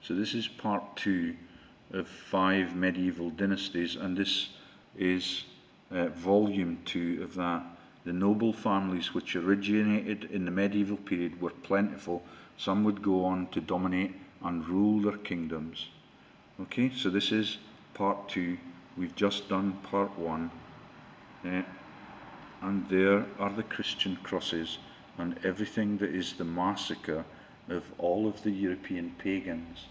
So this is part 2 of 5 medieval dynasties, and this is volume 2 of that. The noble families which originated in the medieval period were plentiful. Some would go on to dominate and rule their kingdoms. Okay, so this is part 2. We've just done part 1. And there are the Christian crosses and everything that is the massacre of all of the European pagans.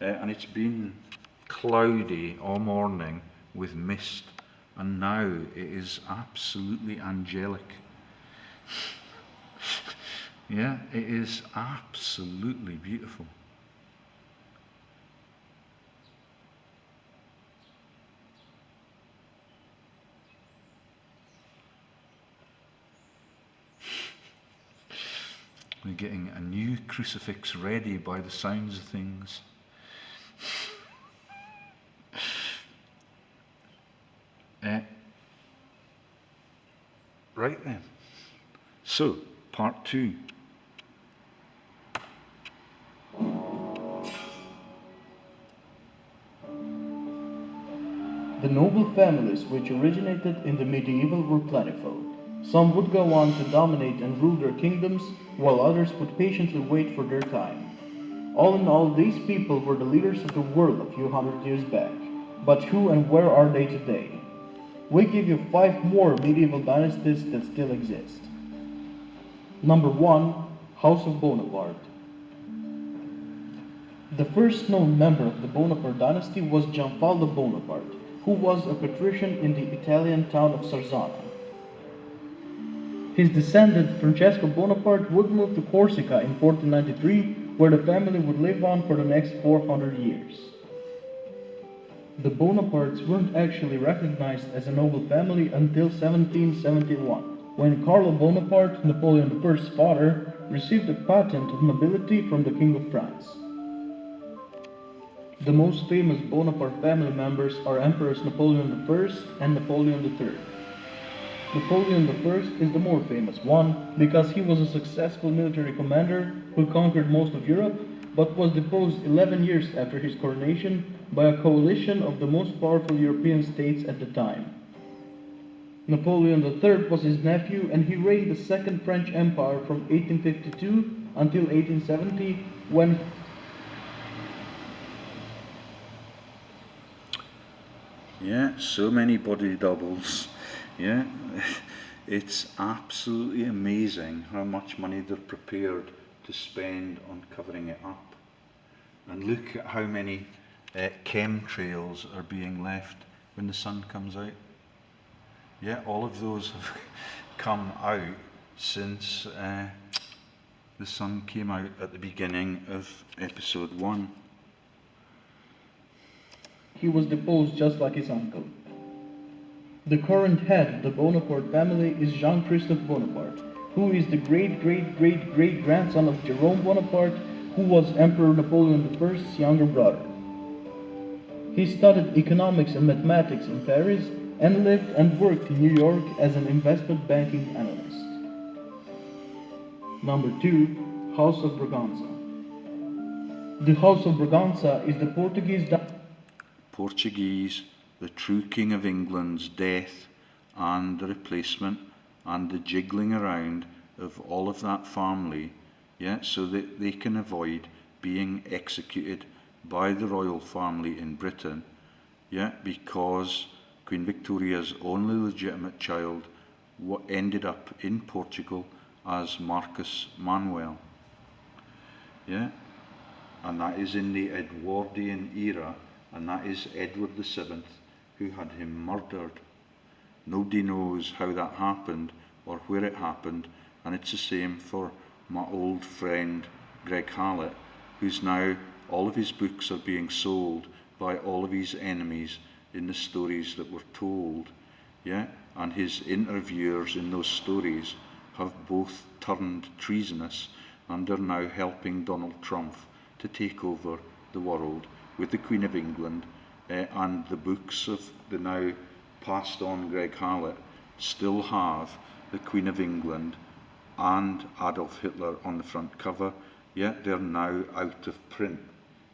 And it's been cloudy all morning with mist, and now it is absolutely angelic. Yeah, it is absolutely beautiful. We're getting a new crucifix ready by the sounds of things. Right then. So, part 2. The noble families which originated in the medieval were plentiful. Some would go on to dominate and rule their kingdoms, while others would patiently wait for their time. All in all, these people were the leaders of the world a few hundred years back. But who and where are they today? We give you 5 more medieval dynasties that still exist. Number 1, House of Bonaparte. The first known member of the Bonaparte dynasty was Gianfaldo Bonaparte, who was a patrician in the Italian town of Sarzana. His descendant Francesco Bonaparte would move to Corsica in 1493, where the family would live on for the next 400 years. The Bonapartes weren't actually recognized as a noble family until 1771, when Carlo Bonaparte, Napoleon I's father, received a patent of nobility from the King of France. The most famous Bonaparte family members are Emperors Napoleon I and Napoleon III. Napoleon I is the more famous one because he was a successful military commander who conquered most of Europe, but was deposed 11 years after his coronation by a coalition of the most powerful European states at the time. Napoleon III was his nephew, and he reigned the Second French Empire from 1852 until 1870, when Yeah, so many body doubles. Yeah, it's absolutely amazing how much money they're prepared to spend on covering it up. And look at how many chemtrails are being left when the sun comes out. Yeah, all of those have come out since the sun came out at the beginning of episode 1. he was deposed just like his uncle. The current head of the Bonaparte family is Jean-Christophe Bonaparte, who is the great-great-great-great-grandson of Jerome Bonaparte, who was Emperor Napoleon I's younger brother. He studied economics and mathematics in Paris and lived and worked in New York as an investment banking analyst. Number 2, House of Braganza. The House of Braganza is the Portuguese, the true King of England's death and the replacement and the jiggling around of all of that family, yeah, so that they can avoid being executed by the royal family in Britain, yeah, because Queen Victoria's only legitimate child ended up in Portugal as Marcus Manuel, yeah, and that is in the Edwardian era. And that is Edward VII, who had him murdered. Nobody knows how that happened or where it happened, and it's the same for my old friend Greg Hallett, who's now, all of his books are being sold by all of his enemies in the stories that were told, yeah, and his interviewers in those stories have both turned treasonous and are now helping Donald Trump to take over the world with the Queen of England, and the books of the now passed on Greg Hallett still have the Queen of England and Adolf Hitler on the front cover, yeah, they're now out of print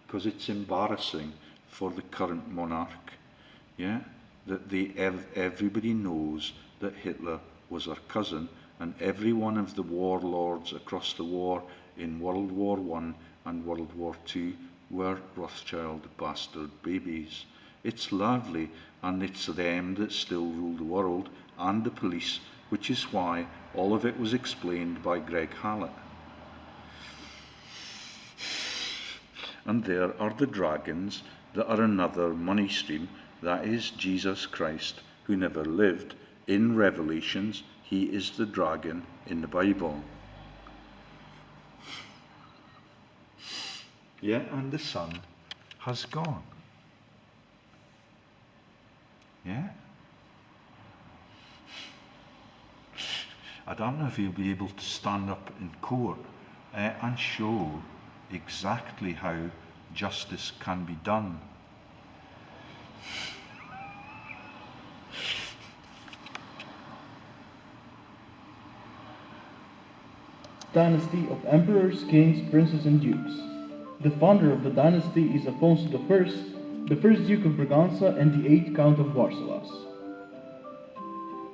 because it's embarrassing for the current monarch, yeah, that everybody knows that Hitler was our cousin, and every one of the warlords across the war in World War I and World War II were Rothschild bastard babies. It's lovely, and it's them that still rule the world, and the police, which is why all of it was explained by Greg Hallett. And there are the dragons that are another money stream, that is Jesus Christ, who never lived. In Revelations, he is the dragon in the Bible. Yeah, and the sun has gone. Yeah? I don't know if he'll be able to stand up in court and show exactly how justice can be done. Dynasty of emperors, kings, princes, and dukes. The founder of the dynasty is Afonso I, the first Duke of Braganza and the 8th Count of Barcelos.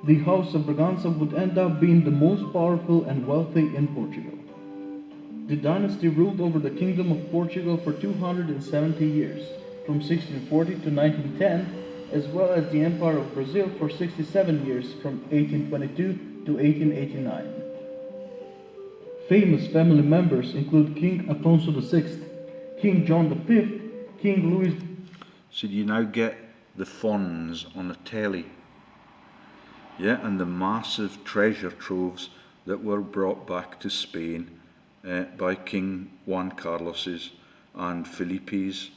The House of Braganza would end up being the most powerful and wealthy in Portugal. The dynasty ruled over the Kingdom of Portugal for 270 years, from 1640 to 1910, as well as the Empire of Brazil for 67 years, from 1822 to 1889. Famous family members include King Afonso VI, King John V, King Louis. So you now get the funds on the telly, yeah, and the massive treasure troves that were brought back to Spain by King Juan Carlos's and Felipe's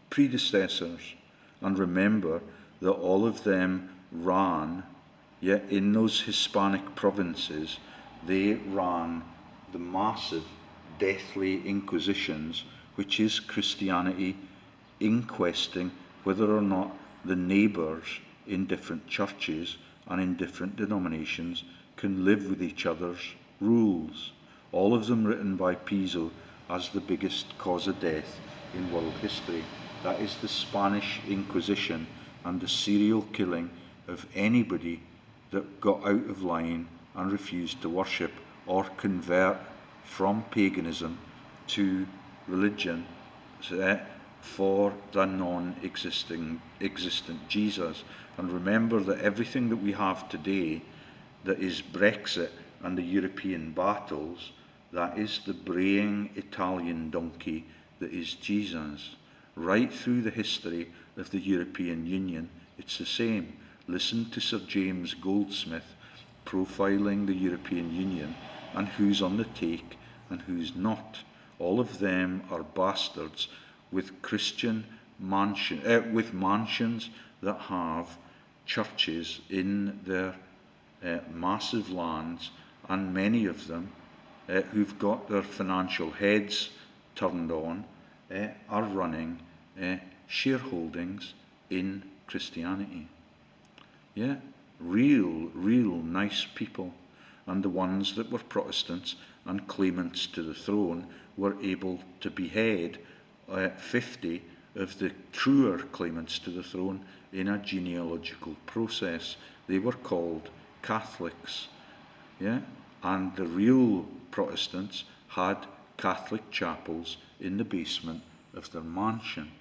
predecessors. And remember that all of them ran, yeah, in those Hispanic provinces, they ran the massive deathly inquisitions, which is Christianity inquesting whether or not the neighbours in different churches and in different denominations can live with each other's rules. All of them written by Piso as the biggest cause of death in world history. That is the Spanish Inquisition and the serial killing of anybody that got out of line and refused to worship or convert from paganism to religion for the non-existent Jesus. And remember that everything that we have today that is Brexit and the European battles, that is the braying Italian donkey that is Jesus. Right through the history of the European Union, it's the same. Listen to Sir James Goldsmith profiling the European Union and who's on the take and who's not. All of them are bastards with Christian with mansions that have churches in their massive lands, and many of them who've got their financial heads turned on are running shareholdings in Christianity. Yeah, real nice people. And the ones that were Protestants and claimants to the throne were able to behead 50 of the truer claimants to the throne in a genealogical process. They were called Catholics, yeah, and the real Protestants had Catholic chapels in the basement of their mansion.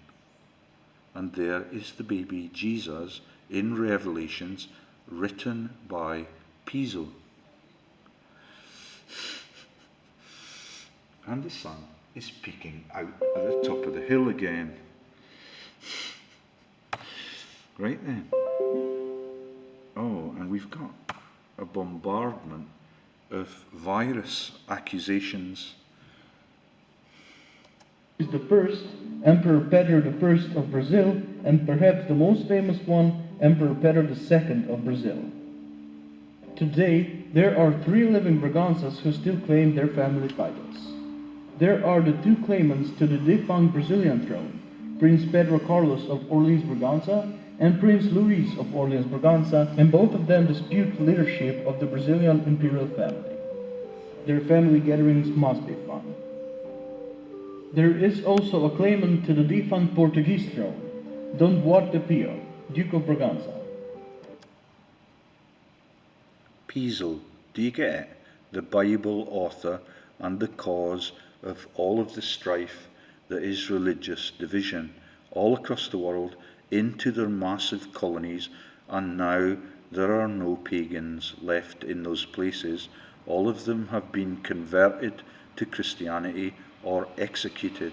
And there is the baby Jesus in Revelations, written by Piso. And the sun is peeking out at the top of the hill again. Right then. Oh, and we've got a bombardment of virus accusations. Is the first, Emperor Pedro I of Brazil, and perhaps the most famous one, Emperor Pedro II of Brazil. Today, there are 3 living Braganzas who still claim their family titles. There are the 2 claimants to the defunct Brazilian throne, Prince Pedro Carlos of Orleans Braganza and Prince Luis of Orleans Braganza, and both of them dispute leadership of the Brazilian imperial family. Their family gatherings must be fun. There is also a claimant to the defunct Portuguese throne, Don Duarte Pio, Duke of Braganza. Piso, do you get it? The Bible author and the cause of all of the strife that is religious division all across the world into their massive colonies, and now there are no pagans left in those places. All of them have been converted to Christianity or executed.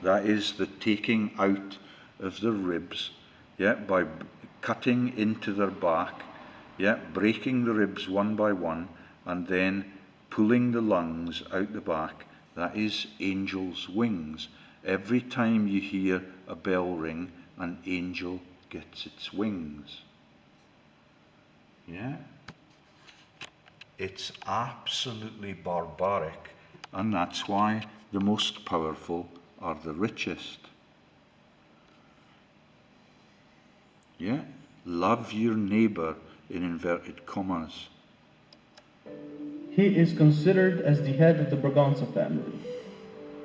That is the taking out of their ribs, by cutting into their back, breaking the ribs one by one, and then pulling the lungs out the back. That is angel's wings. Every time you hear a bell ring, an angel gets its wings. Yeah? It's absolutely barbaric, and that's why the most powerful are the richest. Yeah? Love your neighbour in inverted commas. He is considered as the head of the Braganza family.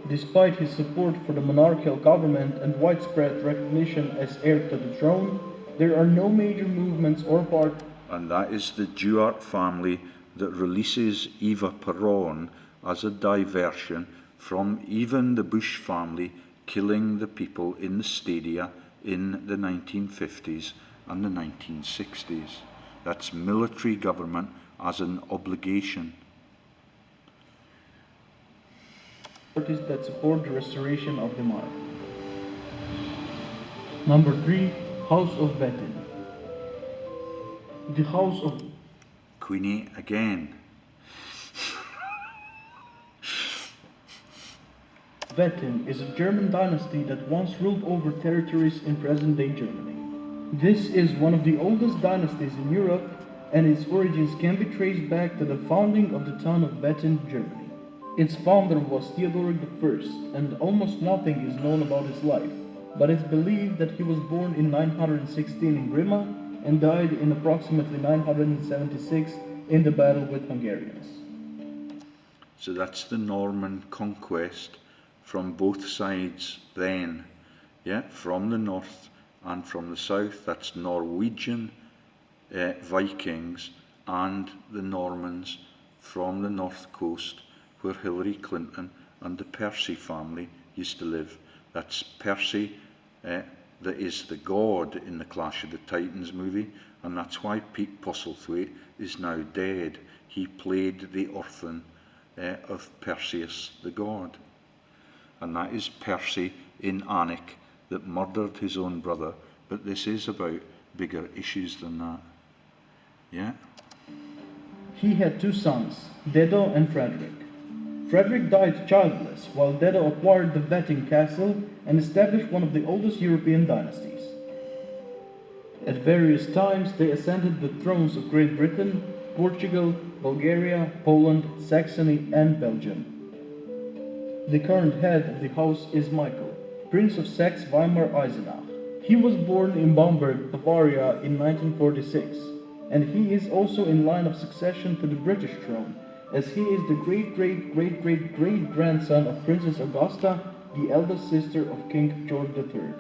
Despite his support for the monarchical government and widespread recognition as heir to the throne, there are no major movements or parties. And that is the Duarte family that releases Eva Peron as a diversion from even the Bush family killing the people in the stadia in the 1950s and the 1960s. That's military government as an obligation. Parties that support the restoration of the monarchy. Number 3. House of Wettin. The House of Queenie again. Wettin is a German dynasty that once ruled over territories in present-day Germany. This is one of the oldest dynasties in Europe, and its origins can be traced back to the founding of the town of Wettin, Germany. Its founder was Theodoric I, and almost nothing is known about his life, but it's believed that he was born in 916 in Grima and died in approximately 976 in the battle with Hungarians. So that's the Norman conquest from both sides then, from the north and from the south. That's Norwegian Vikings and the Normans from the north coast, where Hillary Clinton and the Percy family used to live. That's Percy, that is the god in the Clash of the Titans movie, and that's why Pete Postlethwaite is now dead. He played the orphan of Perseus the god. And that is Percy in Anik that murdered his own brother, but this is about bigger issues than that. Yeah? He had two sons, Dedo and Frederick. Frederick died childless, while Dedo acquired the Wettin castle and established one of the oldest European dynasties. At various times they ascended the thrones of Great Britain, Portugal, Bulgaria, Poland, Saxony and Belgium. The current head of the house is Michael, Prince of Saxe-Weimar-Eisenach. He was born in Bamberg, Bavaria in 1946, and he is also in line of succession to the British throne, as he is the great-great-great-great-grandson of Princess Augusta, the eldest sister of King George III.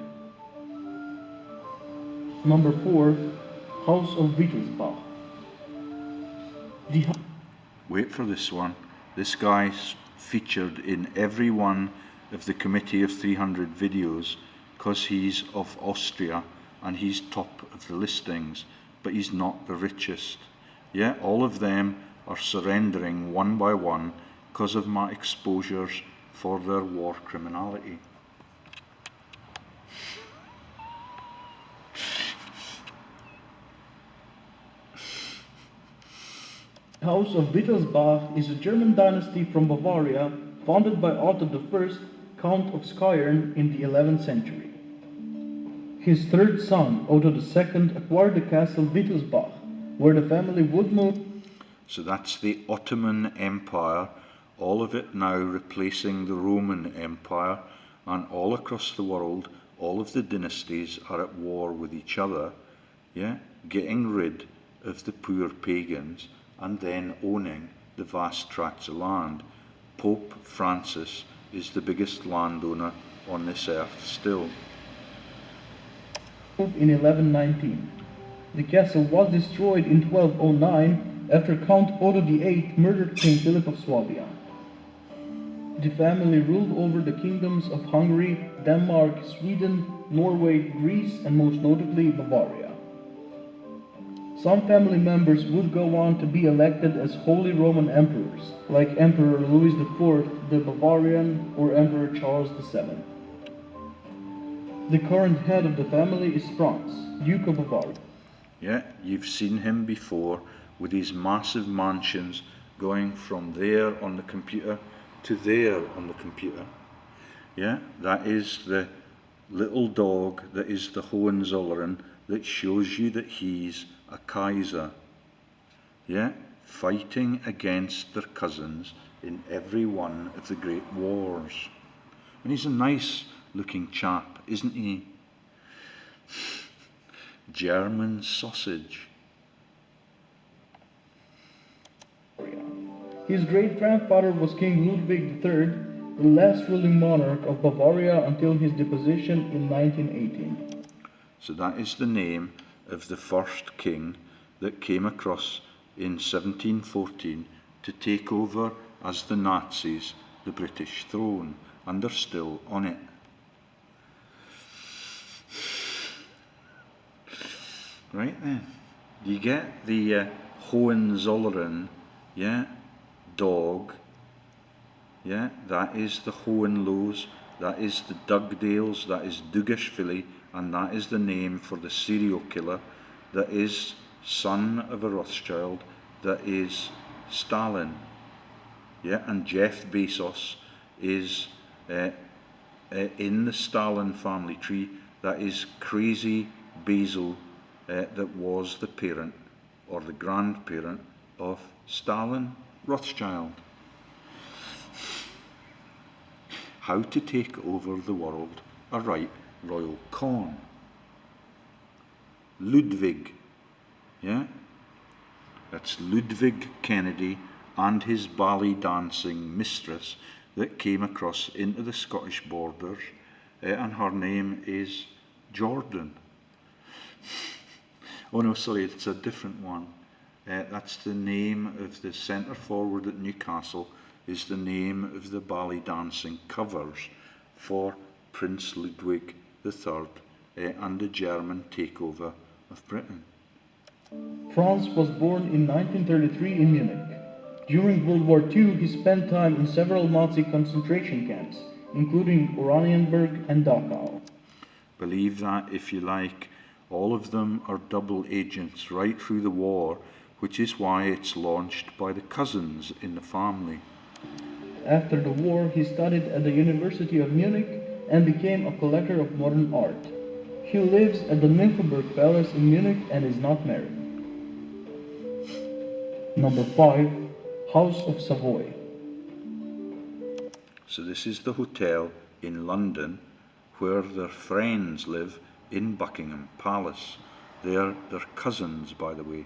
Number 4. House of Wittelsbach. Wait for this one. This guy's featured in every one of the Committee of 300 videos because he's of Austria and he's top of the listings, but he's not the richest. Yeah, all of them are surrendering one by one because of my exposures for their war criminality. House of Wittelsbach is a German dynasty from Bavaria founded by Otto I, Count of Skyern in the 11th century. His third son, Otto II, acquired the castle Wittelsbach, where the family would move. So that's the Ottoman Empire, all of it now replacing the Roman Empire, and all across the world, all of the dynasties are at war with each other, getting rid of the poor pagans and then owning the vast tracts of land. Pope Francis is the biggest landowner on this earth still. In 1119. The castle was destroyed in 1209 after Count Otto VIII murdered King Philip of Swabia. The family ruled over the kingdoms of Hungary, Denmark, Sweden, Norway, Greece, and most notably Bavaria. Some family members would go on to be elected as Holy Roman Emperors, like Emperor Louis IV the Bavarian or Emperor Charles VII. The current head of the family is Franz, Duke of Bavaria. Yeah, you've seen him before with his massive mansions going from there on the computer to there on the computer. Yeah, that is the little dog that is the Hohenzollern that shows you that he's a Kaiser. Yeah, fighting against their cousins in every one of the great wars. And he's a nice looking chap, isn't he? German sausage. His great-grandfather was King Ludwig III, the last ruling monarch of Bavaria until his deposition in 1918. So that is the name of the first king that came across in 1714 to take over as the Nazis the British throne, and they're still on it. Right then, you get the Hohenzollern, yeah, dog, yeah, that is the Hohenlohes, that is the Dugdales, that is Dugashvili, and that is the name for the serial killer that is son of a Rothschild, that is Stalin. Yeah, and Jeff Bezos is in the Stalin family tree, that is crazy Bezos, that was the parent or the grandparent of Stalin Rothschild. How to take over the world, a right royal con. Ludwig, yeah? That's Ludwig Kennedy and his ballet dancing mistress that came across into the Scottish borders, and her name is Jordan. Oh no, sorry, it's a different one. That's the name of the centre forward at Newcastle, is the name of the ballet dancing covers for Prince Ludwig III and the German takeover of Britain. Franz was born in 1933 in Munich. During World War II, he spent time in several Nazi concentration camps, including Oranienburg and Dachau. Believe that if you like. All of them are double agents right through the war, which is why it's launched by the cousins in the family. After the war, he studied at the University of Munich and became a collector of modern art. He lives at the Nymphenburg Palace in Munich and is not married. Number 5. House of Savoy. So this is the hotel in London where their friends live in Buckingham Palace. They're their cousins, by the way.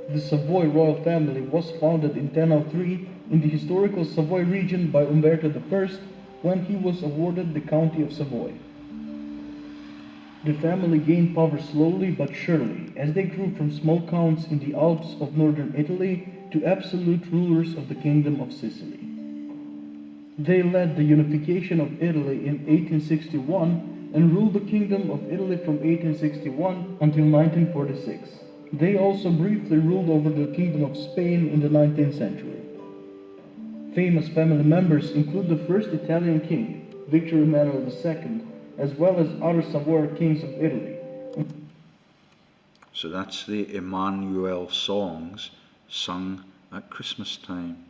The Savoy royal family was founded in 1003 in the historical Savoy region by Umberto I when he was awarded the county of Savoy. The family gained power slowly but surely as they grew from small counts in the Alps of northern Italy to absolute rulers of the Kingdom of Sicily. They led the unification of Italy in 1861 and ruled the Kingdom of Italy from 1861 until 1946. They also briefly ruled over the Kingdom of Spain in the 19th century. Famous family members include the first Italian king, Victor Emmanuel II, as well as other Savoy kings of Italy. So that's the Emmanuel songs sung at Christmas time.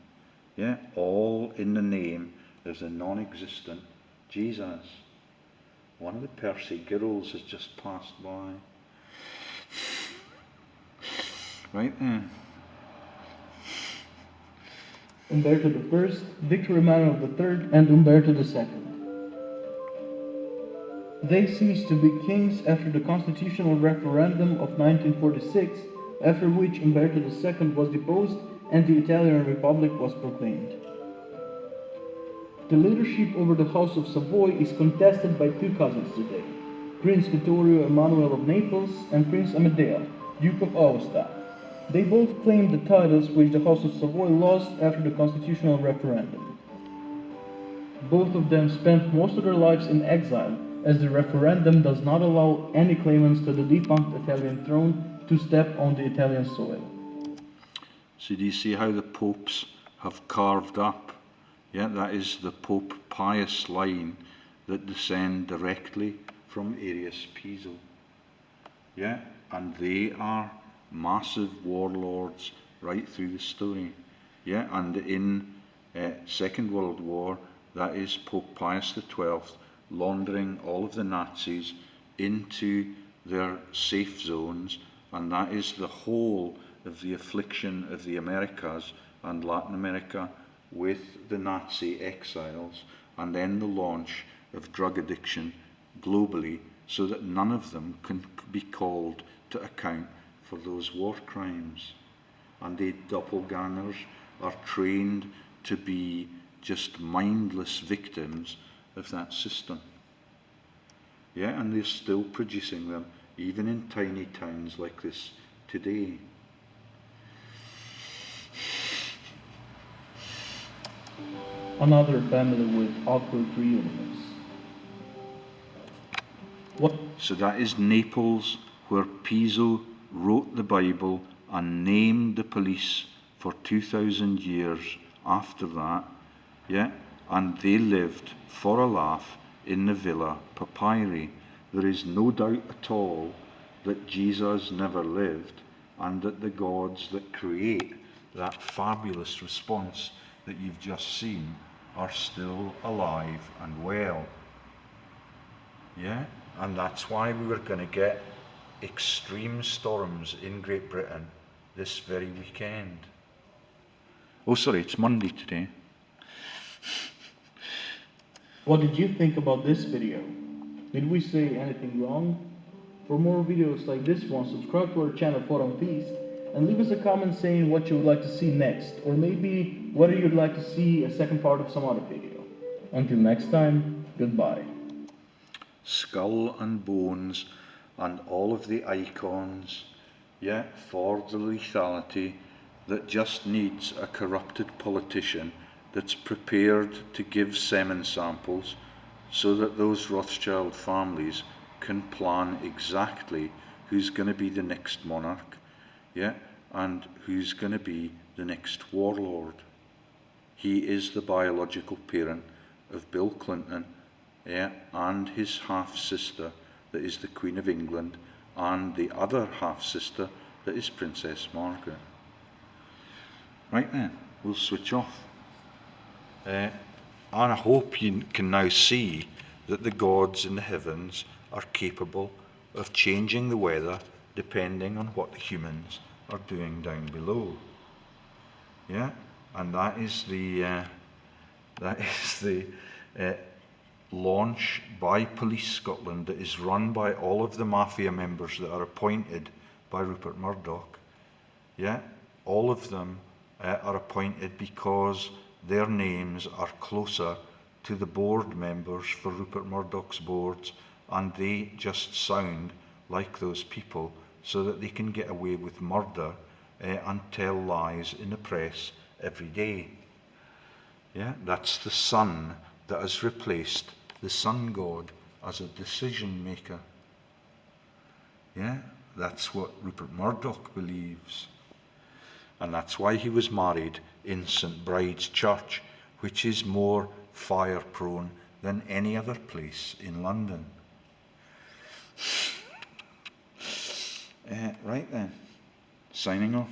Yeah, all in the name of the non-existent Jesus. One of the Percy girls has just passed by. Right then. Umberto I, Victor Emmanuel III, and Umberto II. They ceased to be kings after the constitutional referendum of 1946, after which Umberto II was deposed and the Italian Republic was proclaimed. The leadership over the House of Savoy is contested by two cousins today, Prince Vittorio Emanuele of Naples and Prince Amedeo, Duke of Aosta. They both claim the titles which the House of Savoy lost after the constitutional referendum. Both of them spent most of their lives in exile, as the referendum does not allow any claimants to the defunct Italian throne to step on the Italian soil. So do you see how the popes have carved up? Yeah, that is the Pope Pius line that descend directly from Arius Piso. Yeah, and they are massive warlords right through the story. Yeah, and in Second World War, that is Pope Pius XII laundering all of the Nazis into their safe zones, and that is the whole of the affliction of the Americas and Latin America with the Nazi exiles, and then the launch of drug addiction globally, so that none of them can be called to account for those war crimes. And the doppelgangers are trained to be just mindless victims of that system. Yeah, and they're still producing them, even in tiny towns like this today. Another family with awkward reunions. What? So that is Naples, where Piso wrote the Bible and named the police for 2,000 years after that. Yeah, and they lived for a laugh in the Villa Papyri. There is no doubt at all that Jesus never lived, and that the gods that create that fabulous response that you've just seen are still alive and well. Yeah, and that's why we were going to get extreme storms in Great Britain this very weekend. Oh, sorry, it's Monday today. What did you think about this video? Did we say anything wrong? For more videos like this one, subscribe to our channel Forum Feast and leave us a comment saying what you would like to see next, or maybe whether you'd like to see a second part of some other video. Until next time, goodbye. Skull and bones and all of the icons, yeah, for the lethality that just needs a corrupted politician that's prepared to give semen samples so that those Rothschild families can plan exactly who's going to be the next monarch, yeah, and who's going to be the next warlord. He is the biological parent of Bill Clinton, yeah, and his half-sister that is the Queen of England, and the other half-sister that is Princess Margaret. Right then, we'll switch off. And I hope you can now see that the gods in the heavens are capable of changing the weather depending on what the humans are doing down below. Yeah, and that is the launch by Police Scotland that is run by all of the mafia members that are appointed by Rupert Murdoch. Yeah, all of them are appointed because their names are closer to the board members for Rupert Murdoch's boards, and they just sound like those people so that they can get away with murder and tell lies in the press every day. Yeah, that's the sun that has replaced the sun god as a decision maker. Yeah, that's what Rupert Murdoch believes. And that's why he was married in St. Bride's Church, which is more fire prone than any other place in London. Right then, signing off.